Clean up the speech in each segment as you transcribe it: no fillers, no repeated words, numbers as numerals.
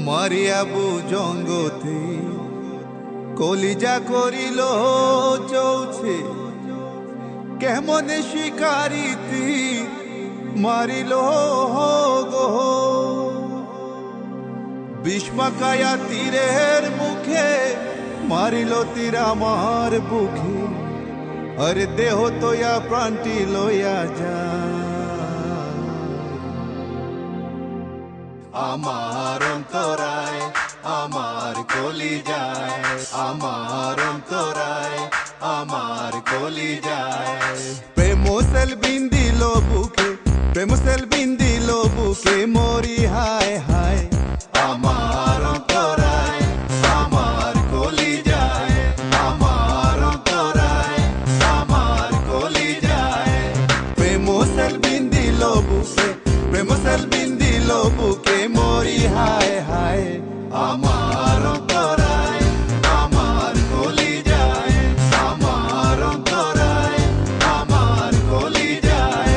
মারিয়াবু জঙ্গতে কলিজা করিল চৌছে কেমনে শিকারিতি মারিল গো বিষ্মাকায়া তীরের মুখে মারিল তীর আমার বুকে আরে দেহ তোয়া প্রাণটি লইয়া যা আমার অন্তরায় আমার কলিজায় আমার অন্তরায় আমার কলিজায় প্রেম সেল বিন্দিল বুকে প্রেম সেল বিন্দিল বুকে মরি হায় হায় আমার অন্তরায় আমার কলিজায় আমার অন্তরায় আমার কলিজায় প্রেম সেল বিন্দিল বুকে প্রেম সেল বিন্দিল বুকে মরি হায় হায় আমার অন্তরায় আমার কলিজায় আমার অন্তরায় আমার কলিজায়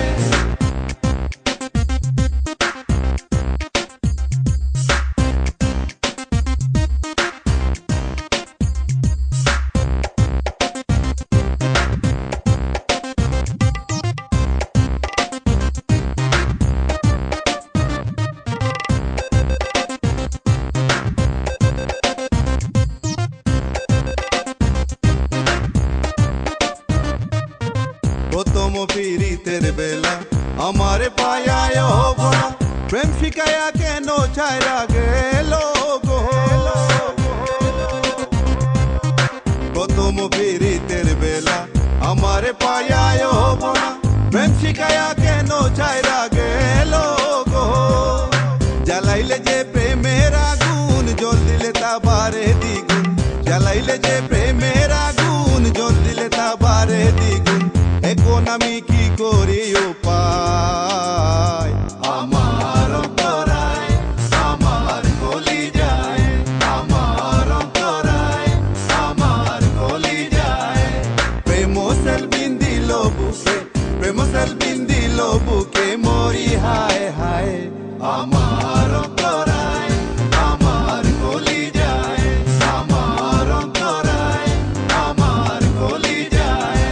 প্রথম পীড়িতের বেলা আমার পায়ায় ভরা প্রেম শিখায়া কেন ছাইরা গেল গো প্রথম পীড়িতের বেলা আমার পায়ায় ভরা প্রেম শিখায়া কেন ছাইরা গেল গো জ্বালাইলে যে প্রেমের আগুন জল দিলে তা বারে দ্বিগুণ জ্বালাইলে যে প্রেমের আগুন জল দিলে তা বারে দ্বিগুণ এখন আমি কি করি উপায় আমার অন্তরায় আমার কলিজায় আমার অন্তরায় আমার কলিজায় প্রেম সেল বিন্দিল বুকে প্রেম সেল বিন্দিল বুকে মরি হায় হায় আমার অন্তরায় আমার কলিজায় আমার অন্তরায় আমার কলিজায়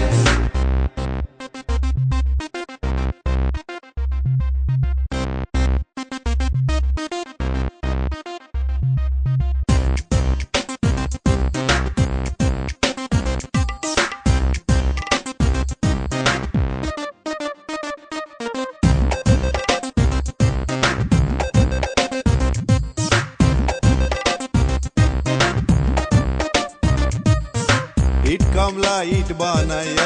ইট কামলা ইট বানাইয়া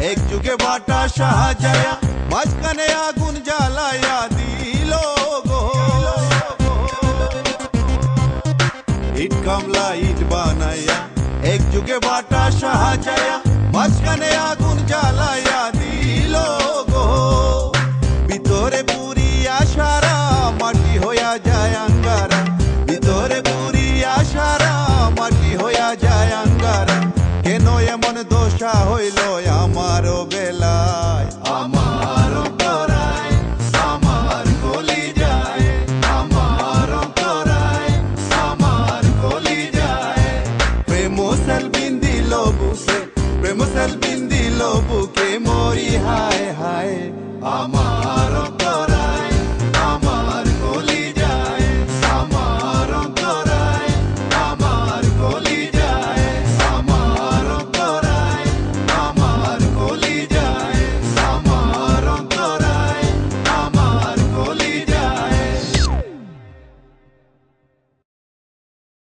এক যুগে বাটা সাহায্যায়া মাঝখানে আগুন জ্বালাইয়া দিল গো ইট কামলা ইট বানাইয়া এক যুগে বাটা সাহায্যায়া মাঝখানে আগুন জ্বালাইয়া